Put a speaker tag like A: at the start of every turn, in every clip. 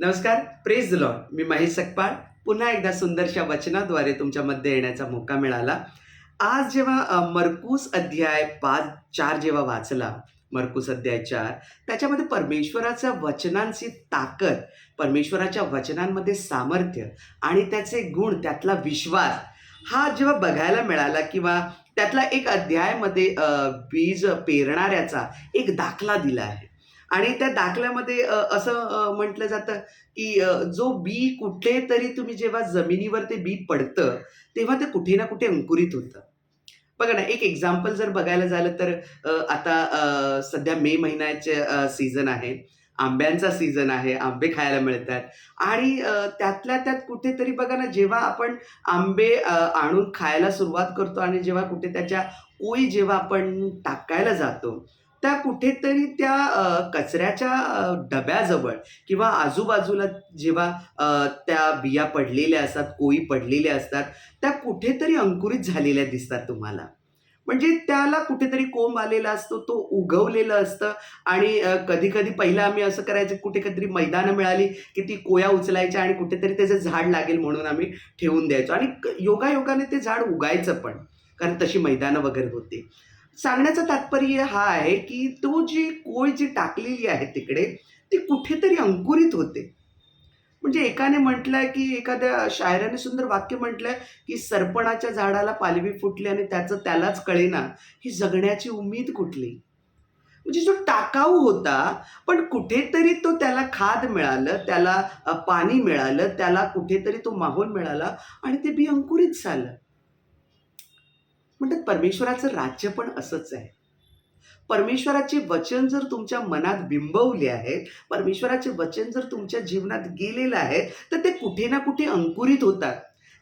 A: नमस्कार, praise the Lord. मी महेश सकपाळ. पुन्हा एकदा सुंदरशा वचनाद्वारे तुमच्यामध्ये येण्याचा मौका मिळाला. आज जेव्हा मरकुस अध्याय 5-4 जेव्हा वाचला, मरकुस अध्याय 4, त्याच्यामध्ये परमेश्वराच्या वचनांची ताकद, परमेश्वराच्या वचनांमध्ये सामर्थ्य आणि त्याचे गुण, त्यातला विश्वास हा जेव्हा बघायला मिळाला किंवा त्यातला एक अध्यायामध्ये बीज पेरणाऱ्याचा एक दाखला दिला आहे. आणि त्या दाखल्यामध्ये असं म्हटलं जातं, की जो बी कुठेतरी तुम्ही जेव्हा जमिनीवर ते बी पडतं, तेव्हा ते कुठे ना कुठे अंकुरित होतं. बघा ना, एक एक्झाम्पल जर बघायला झालं तर आता सध्या मे महिन्याचे सीझन आहे. आंब्यांचा सीझन आहे. आंबे खायला मिळतात आणि त्यातल्या त्यात कुठेतरी बघा ना, जेव्हा आपण आंबे आणून खायला सुरुवात करतो आणि जेव्हा कुठे त्याच्या कोई जेव्हा आपण टाकायला जातो, त्या कुठेतरी त्या कचऱ्याच्या डब्याजवळ किंवा आजूबाजूला जेव्हा त्या बिया पडलेल्या असतात, कोळी पडलेल्या असतात, त्या कुठेतरी अंकुरित झालेल्या दिसतात तुम्हाला. म्हणजे त्याला कुठेतरी कोंब आलेला असतो, तो उगवलेलं असतं आणि कधी-कधी पहिलं आम्ही असं करायचं, कुठे कधीतरी मैदानं मिळाली, की ती कोया उचलायच्या आणि कुठेतरी त्याचं झाड लागेल म्हणून आम्ही ठेवून द्यायचो आणि योगायोगाने ते झाड उगायचं पण, कारण तशी मैदानं वगैरे होती. सांगण्याचं तात्पर्य हा आहे, की तो जी कोय जी टाकलेली आहे तिकडे, ती कुठेतरी अंकुरित होते. म्हणजे एकाने म्हटलंय, की एखाद्या शायराने सुंदर वाक्य म्हटलंय, की "सरपणाच्या झाडाला पालवी फुटली आणि त्याचं त्यालाच कळेना, ही जगण्याची उम्मीद कुठली?" म्हणजे जो टाकाऊ होता, पण कुठेतरी तो त्याला खाद मिळालं, त्याला पाणी मिळालं, त्याला कुठेतरी तो माहोल मिळाला आणि ते बी अंकुरित झालं. म्हणतात परमेश्वराचं राज्य पण असंच आहे. परमेश्वराचे वचन जर तुमच्या मनात बिंबवले आहेत, परमेश्वराचे वचन जर तुमच्या जीवनात गेलेलं आहे, तर ते कुठे ना कुठे अंकुरित होतात.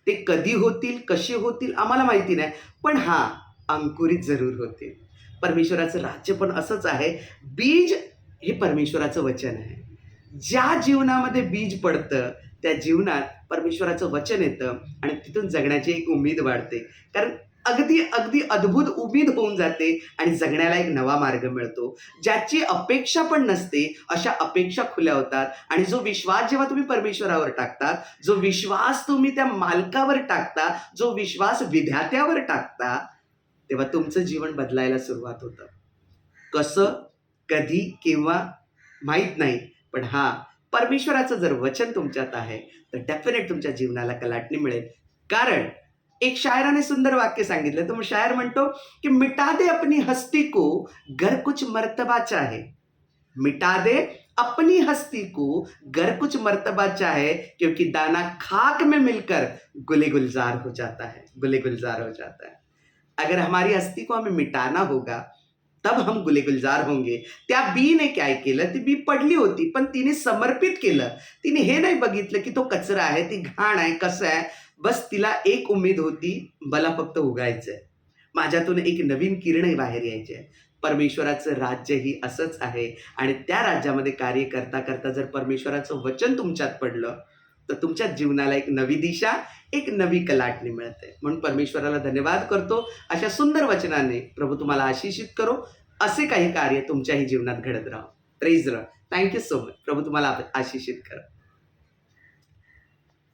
A: ते कधी होतील, कसे होतील आम्हाला माहिती नाही. पण हां, अंकुरित जरूर होतील. परमेश्वराचं राज्य पण असंच आहे. बीज हे परमेश्वराचं वचन आहे. ज्या जीवनामध्ये बीज पडतं, त्या जीवनात परमेश्वराचं वचन येतं आणि तिथून जगण्याची एक उमेद वाढते. कारण अगदी, अगदी अद्भुत उमेद होऊन जाते आणि जगण्याला एक नवा मार्ग मिळतो. ज्याची अपेक्षा पण नसते, अशा अपेक्षा खुल्या होतात आणि जो विश्वास जेव्हा तुम्ही परमेश्वरावर टाकता, जो विश्वास तुम्ही त्या मालकावर टाकता, जो विश्वास विधात्यावर टाकता, तेव्हा तुमचं जीवन बदलायला सुरुवात होतं. कसं, कधी, केव्हा माहीत नाही. पण हां, परमेश्वराचं जर वचन तुमच्यात आहे, तर डेफिनेट तुमच्या जीवनाला कलाटणी मिळेल. कारण एक शायराने सुंदर वाक्य सांगितलं. तो शायर म्हणतो, की "मिटा दे अपनी हस्ती को, गर कुछ मर्तबा चाहे." मिटा दे अपनी हस्ती को, गर कुछ मर्तबा चाहे, क्योंकि दाना खाक में मिलकर गुले गुलजार हो जाता है, गुले गुलजार हो जाता है. अगर हमारी हस्ती को हमें मिटाना होगा, तब हम गुले गुलजार होंगे. त्या बीने काय केलं, ती बी पडली होती, पण तिने समर्पित केलं. तिने हे नाही बघितलं, की तो कचरा आहे, ती घाण आहे, कसं आहे. बस तिला एक उमेद होती, मला फक्त उगायचंय. माझ्यातून एक नवीन किरण बाहेर यायची आहे. परमेश्वराचं राज्य ही असंच आहे आणि त्या राज्यामध्ये कार्य करता, करता जर परमेश्वराचं वचन तुमच्यात पडलं, तर तुमच्या जीवनाला एक नवी दिशा, एक नवी कलाटणी मिळते. म्हणून परमेश्वराला धन्यवाद करतो. अशा सुंदर वचनाने प्रभू तुम्हाला आशिषित करो. असे काही कार्य तुमच्याही जीवनात घडत राहो. Praise the Lord. Thank you so much. प्रभू तुम्हाला आशिषित करो.